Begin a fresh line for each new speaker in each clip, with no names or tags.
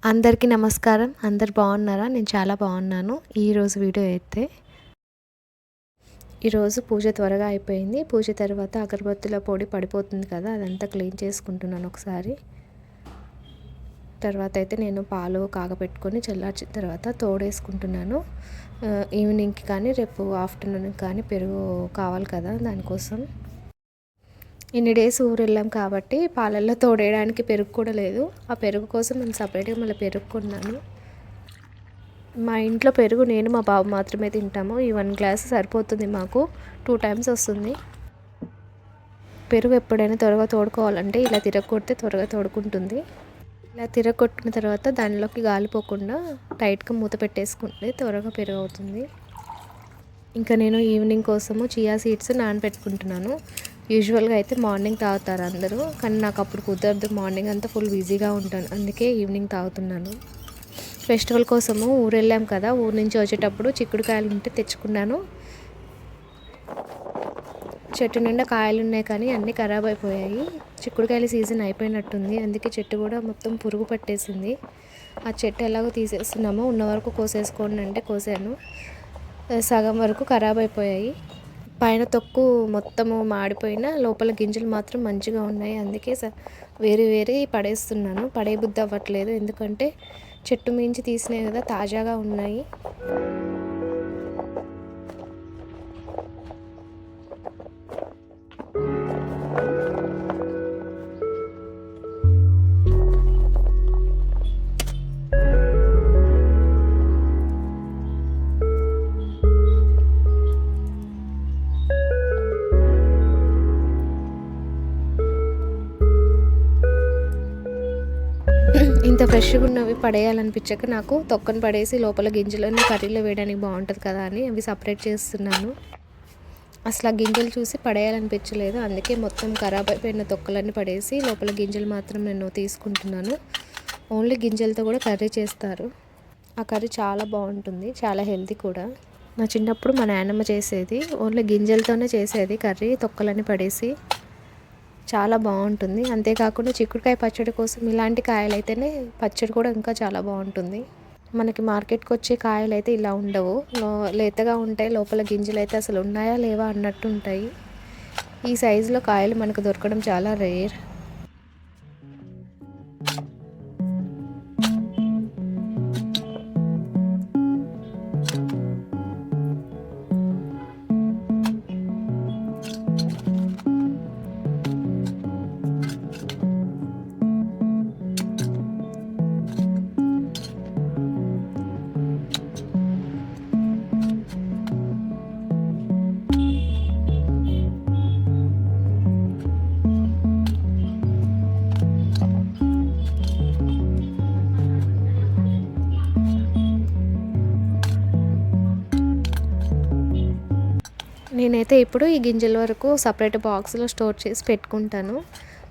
అందరికీ నమస్కారం. అందరు బాగున్నారా? నేను చాలా బాగున్నాను. ఈరోజు వీడియో అయితే ఈరోజు పూజ త్వరగా అయిపోయింది. పూజ తర్వాత అగరబత్తుల పొడి పడిపోతుంది కదా, అదంతా క్లీన్ చేసుకుంటున్నాను ఒకసారి. తర్వాత అయితే నేను పాలు కాగపెట్టుకొని చల్లార్చిన తర్వాత తోడేసుకుంటున్నాను. ఈవినింగ్కి కానీ రేపు ఆఫ్టర్నూన్కి కానీ పెరుగు కావాలి కదా, దానికోసం. ఇన్ని డేస్ ఊరు వెళ్ళాం కాబట్టి పాలల్లో తోడేయడానికి పెరుగు కూడా లేదు. ఆ పెరుగు కోసం నేను సపరేట్గా మళ్ళీ పెరుగు కొన్నాను. మా ఇంట్లో పెరుగు నేను మా బాబు మాత్రమే తింటాము. ఈ 1 గ్లాస్ సరిపోతుంది మాకు. 2 టైమ్స్ వస్తుంది. పెరుగు ఎప్పుడైనా త్వరగా తోడుకోవాలంటే ఇలా తిరగకొడితే త్వరగా తోడుకుంటుంది. ఇలా తిరగకొట్టిన తర్వాత దానిలోకి గాలిపోకుండా టైట్గా మూత పెట్టేసుకుంటే త్వరగా పెరుగు అవుతుంది. ఇంకా నేను ఈవినింగ్ కోసము చియా సీడ్స్ నానబెట్టుకుంటున్నాను. యూజువల్గా అయితే మార్నింగ్ తాగుతారు అందరూ, కానీ నాకు అప్పుడు కుదరదు. మార్నింగ్ అంతా ఫుల్ బిజీగా ఉంటాను, అందుకే ఈవినింగ్ తాగుతున్నాను. ఫెస్టివల్ కోసము ఊరు వెళ్ళాం కదా, ఊరు నుంచి వచ్చేటప్పుడు చిక్కుడుకాయలు ఉంటే తెచ్చుకున్నాను. చెట్టు నిండా కాయలు ఉన్నాయి కానీ అన్నీ ఖరాబ్ అయిపోయాయి. చిక్కుడుకాయల సీజన్ అయిపోయినట్టుంది, అందుకే చెట్టు కూడా మొత్తం పురుగు పట్టేసింది. ఆ చెట్టు ఎలాగో తీసేస్తున్నామో ఉన్న వరకు కోసేసుకోండి అంటే కోసాను. సగం వరకు ఖరాబ్ అయిపోయాయి. పైన తొక్కు మొత్తము మాడిపోయినా లోపల గింజలు మాత్రం మంచిగా ఉన్నాయి. అందుకే వేరే పడేస్తున్నాను. పడే బుద్ధి అవ్వట్లేదు, ఎందుకంటే చెట్టు మించి తీసినాయి కదా, తాజాగా ఉన్నాయి. ఇంత ఫ్రెష్గా ఉన్నవి పడేయాలనిపించక నాకు తొక్కను పడేసి లోపల గింజలన్నీ కర్రీలో వేయడానికి బాగుంటుంది కదా అని అవి సపరేట్ చేస్తున్నాను. అసలు ఆ గింజలు చూసి పడేయాలనిపించలేదు, అందుకే మొత్తం ఖరాబ్ అయిపోయిన తొక్కలన్నీ పడేసి లోపల గింజలు మాత్రం నేను తీసుకుంటున్నాను. ఓన్లీ గింజలతో కూడా కర్రీ చేస్తారు. ఆ కర్రీ చాలా బాగుంటుంది, చాలా హెల్తీ కూడా. నా చిన్నప్పుడు మా నాన్నమ్మ చేసేది ఓన్లీ గింజలతోనే చేసేది కర్రీ, తొక్కలన్నీ పడేసి. చాలా బాగుంటుంది. అంతేకాకుండా చిక్కుడుకాయ పచ్చడి కోసం ఇలాంటి కాయలు అయితేనే పచ్చడి కూడా ఇంకా చాలా బాగుంటుంది. మనకి మార్కెట్కి వచ్చే కాయలు అయితే ఇలా ఉండవు, లేతగా ఉంటాయి. లోపల గింజలు అయితే అసలు ఉన్నాయా లేవా అన్నట్టు ఉంటాయి. ఈ సైజులో కాయలు మనకు దొరకడం చాలా రేర్. నేనైతే ఇప్పుడు ఈ గింజల వరకు సపరేట్ బాక్స్లో స్టోర్ చేసి పెట్టుకుంటాను.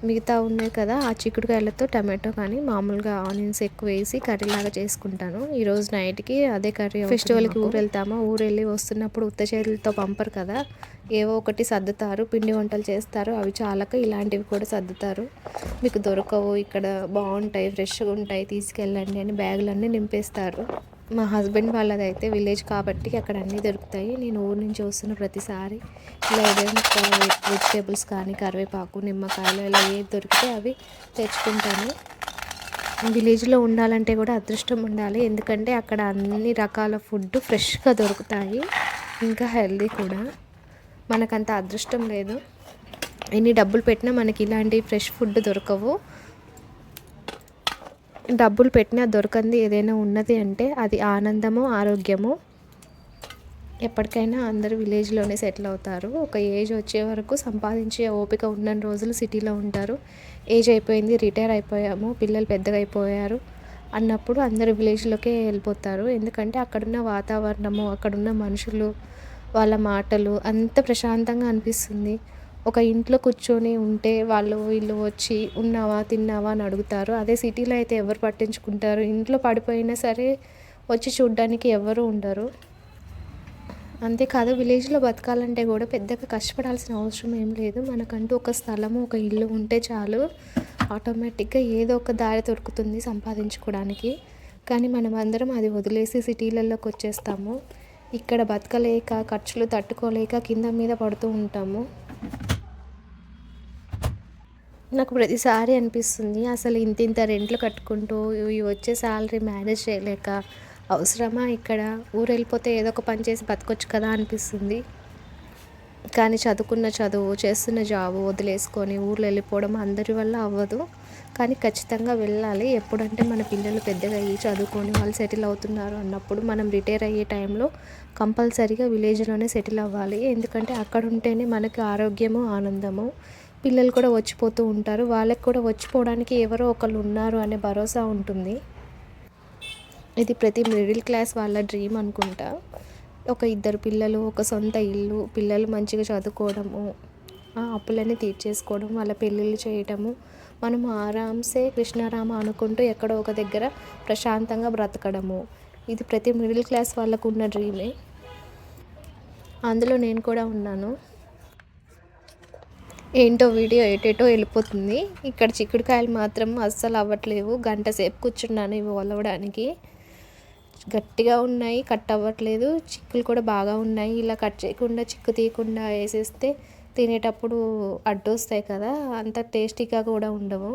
మిగతా ఉన్నాయి కదా, ఆ చిక్కుడుకాయలతో టమాటో కానీ మామూలుగా ఆనియన్స్ ఎక్కువ వేసి కర్రీలాగా చేసుకుంటాను. ఈరోజు నైట్కి అదే కర్రీ. ఫెస్టివల్కి ఊరు వెళ్తామా, ఊరు వెళ్ళి వస్తున్నప్పుడు ఉత్త చేతులతో పంపరు కదా, ఏవో ఒకటి సర్దుతారు, పిండి వంటలు చేస్తారు. అవి చాలక ఇలాంటివి కూడా సర్దుతారు. మీకు దొరకవు ఇక్కడ, బాగుంటాయి, ఫ్రెష్గా ఉంటాయి, తీసుకెళ్ళండి అని బ్యాగులన్నీ నింపేస్తారు. మా హస్బెండ్ వాళ్ళదైతే విలేజ్ కాబట్టి అక్కడ అన్నీ దొరుకుతాయి. నేను ఊరు నుంచి వస్తున్న ప్రతిసారి ఇలా ఏదైనా వెజిటేబుల్స్ కానీ కరివేపాకు, నిమ్మకాయలు ఇలా ఏది దొరికితే అవి తెచ్చుకుంటాను. విలేజ్లో ఉండాలంటే కూడా అదృష్టం ఉండాలి, ఎందుకంటే అక్కడ అన్ని రకాల ఫుడ్ ఫ్రెష్గా దొరుకుతాయి, ఇంకా హెల్దీ కూడా. మనకంత అదృష్టం లేదు. ఎన్ని డబ్బులు పెట్టినా మనకి ఇలాంటి ఫ్రెష్ ఫుడ్ దొరకవు. డబ్బులు పెట్టినా దొరకంది ఏదైనా ఉన్నది అంటే అది ఆనందము, ఆరోగ్యము. ఎప్పటికైనా అందరూ విలేజ్లోనే సెటిల్ అవుతారు. ఒక ఏజ్ వచ్చే వరకు సంపాదించే ఓపిక ఉన్న రోజులు సిటీలో ఉంటారు. ఏజ్ అయిపోయింది, రిటైర్ అయిపోయాము, పిల్లలు పెద్దగా అయిపోయారు అన్నప్పుడు అందరూ విలేజ్లోకే వెళ్ళిపోతారు. ఎందుకంటే అక్కడున్న వాతావరణము, అక్కడున్న మనుషులు, వాళ్ళ మాటలు అంత ప్రశాంతంగా అనిపిస్తుంది. ఒక ఇంట్లో కూర్చొని ఉంటే వాళ్ళు వీళ్ళు వచ్చి ఉన్నావా తిన్నావా అని అడుగుతారు. అదే సిటీలో అయితే ఎవరు పట్టించుకుంటారు? ఇంట్లో పడిపోయినా సరే వచ్చి చూడ్డానికి ఎవరు ఉండరు. అంతేకాదు విలేజ్లో బతకాలంటే కూడా పెద్దగా కష్టపడాల్సిన అవసరం ఏం లేదు. మనకంటూ ఒక స్థలము, ఒక ఇల్లు ఉంటే చాలు. ఆటోమేటిక్గా ఏదో ఒక దారి దొరుకుతుంది సంపాదించుకోవడానికి. కానీ మనం అందరం అది వదిలేసి సిటీలలోకి వచ్చేస్తాము. ఇక్కడ బతకలేక, ఖర్చులు తట్టుకోలేక కింద మీద పడుతూ ఉంటాము. నాకు ప్రతిసారి అనిపిస్తుంది, అసలు ఇంతింత రెంట్లు కట్టుకుంటూ ఈ వచ్చే శాలరీ మేనేజ్ చేయలేక అవసరమా ఇక్కడ, ఊరు వెళ్ళిపోతే ఏదో ఒక పని చేసి బతకొచ్చు కదా అనిపిస్తుంది. కానీ చదువుకున్న చదువు, చేస్తున్న జాబు వదిలేసుకొని ఊర్లో వెళ్ళిపోవడం అందరి వల్ల అవ్వదు. కానీ ఖచ్చితంగా వెళ్ళాలి. ఎప్పుడంటే మన పిల్లలు పెద్దగా అయ్యి చదువుకొని వాళ్ళు సెటిల్ అవుతున్నారు అన్నప్పుడు, మనం రిటైర్ అయ్యే టైంలో కంపల్సరీగా విలేజ్లోనే సెటిల్ అవ్వాలి. ఎందుకంటే అక్కడ ఉంటేనే మనకి ఆరోగ్యము, ఆనందము. పిల్లలు కూడా వచ్చిపోతూ ఉంటారు. వాళ్ళకి కూడా వచ్చిపోవడానికి ఎవరో ఒకళ్ళు ఉన్నారు అనే భరోసా ఉంటుంది. ఇది ప్రతి మిడిల్ క్లాస్ వాళ్ళ డ్రీమ్ అనుకుంటా. ఒక 2 పిల్లలు, ఒక సొంత ఇల్లు, పిల్లలు మంచిగా చదువుకోవడము, అప్పులన్నీ తీర్చేసుకోవడం, వాళ్ళ పెళ్ళిళ్ళు చేయటము, మనము ఆరాంసే కృష్ణారామ అనుకుంటూ ఎక్కడో ఒక దగ్గర ప్రశాంతంగా బ్రతకడము. ఇది ప్రతి మిడిల్ క్లాస్ వాళ్ళకు ఉన్న డ్రీమే. అందులో నేను కూడా ఉన్నాను. ఏంటో వీడియో ఏటేటో వెళ్ళిపోతుంది. ఇక్కడ చిక్కుడుకాయలు మాత్రం అస్సలు అవ్వట్లేవు. గంట సేపు కూర్చున్నాను ఇవి ఒలవడానికి. గట్టిగా ఉన్నాయి, కట్ అవ్వట్లేదు. చిక్కులు కూడా బాగా ఉన్నాయి. ఇలా కట్ చేయకుండా, చిక్కు తీయకుండా వేసేస్తే తినేటప్పుడు అడ్డొస్తాయి కదా, అంత టేస్టీగా కూడా ఉండవు.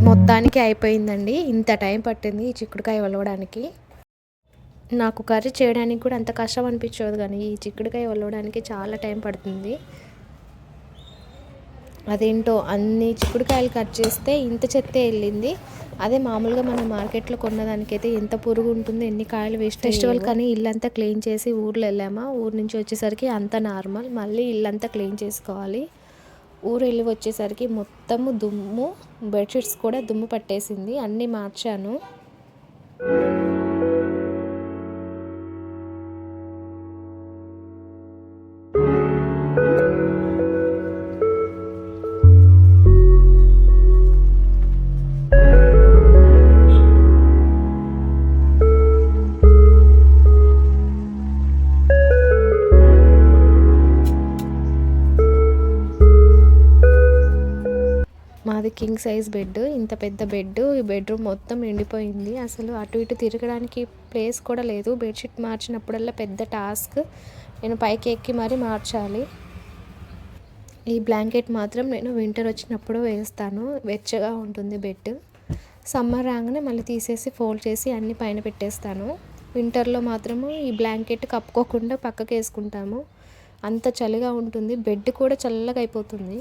మొత్తానికి అయిపోయిందండి. ఇంత టైం పట్టింది ఈ చిక్కుడుకాయ ఒలవడానికి. నాకు కర్రీ చేయడానికి కూడా అంత కష్టం అనిపించదు, కానీ ఈ చిక్కుడుకాయ ఒలవడానికి చాలా టైం పడుతుంది. అదేంటో అన్ని చిక్కుడుకాయలు కట్ చేస్తే ఇంత చెత్తే వెళ్ళింది. అదే మామూలుగా మనం మార్కెట్లో కొన్నదానికైతే ఎంత పురుగు ఉంటుందో, ఎన్ని కాయలు వేస్ట్. ఫెస్టివల్ కానీ ఇల్లంతా క్లీన్ చేసి ఊర్లో వెళ్ళామా, ఊరు నుంచి వచ్చేసరికి అంతా నార్మల్. మళ్ళీ ఇల్లంతా క్లీన్ చేసుకోవాలి. ఊరు వెళ్ళి వచ్చేసరికి మొత్తము దుమ్ము, బెడ్షీట్స్ కూడా దుమ్ము పట్టేసింది. అన్నీ మార్చాను. మాది కింగ్ సైజ్ బెడ్. ఇంత పెద్ద బెడ్. ఈ బెడ్రూమ్ మొత్తం ఎండిపోయింది. అసలు అటు ఇటు తిరగడానికి ప్లేస్ కూడా లేదు. బెడ్షీట్ మార్చినప్పుడల్లా పెద్ద టాస్క్. నేను పైకి ఎక్కి మరీ మార్చాలి. ఈ బ్లాంకెట్ మాత్రం నేను వింటర్ వచ్చినప్పుడు వేస్తాను. వెచ్చగా ఉంటుంది బెడ్. సమ్మర్ రాగానే మళ్ళీ తీసేసి ఫోల్డ్ చేసి అన్ని పైన పెట్టేస్తాను. వింటర్లో మాత్రము ఈ బ్లాంకెట్ కప్పుకోకుండా పక్కకి వేసుకుంటాము. అంత చలిగా ఉంటుంది. బెడ్ కూడా చల్లగా అయిపోతుంది.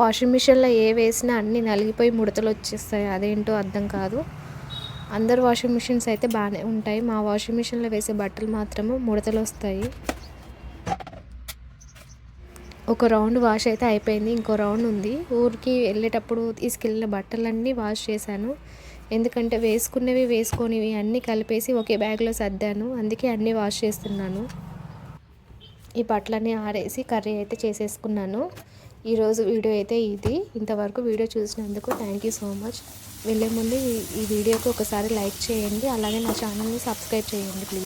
వాషింగ్ మిషన్లో ఏ వేసినా అన్నీ నలిగిపోయి ముడతలు వచ్చేస్తాయి. అదేంటో అర్థం కాదు. అందరు వాషింగ్ మిషన్స్ అయితే బాగానే ఉంటాయి. మా వాషింగ్ మిషన్లో వేసే బట్టలు మాత్రము ముడతలు వస్తాయి. ఒక రౌండ్ వాష్ అయితే అయిపోయింది. ఇంకో రౌండ్ ఉంది. ఊరికి వెళ్ళేటప్పుడు తీసుకెళ్ళిన బట్టలన్నీ వాష్ చేశాను. ఎందుకంటే వేసుకునేవి వేసుకొనివి అన్నీ కలిపేసి ఒకే బ్యాగ్లో సర్దాను. అందుకే అన్నీ వాష్ చేస్తున్నాను. ఈ బట్టలన్నీ ఆరేసి కర్రీ అయితే చేసేసుకున్నాను. ఈరోజు వీడియో అయితే ఇది. ఇంతవరకు వీడియో చూసినందుకు థ్యాంక్ యూ సో మచ్. వెళ్ళే ముందు ఈ వీడియోకి ఒకసారి లైక్ చేయండి, అలాగే నా ఛానల్ని సబ్స్క్రైబ్ చేయండి ప్లీజ్.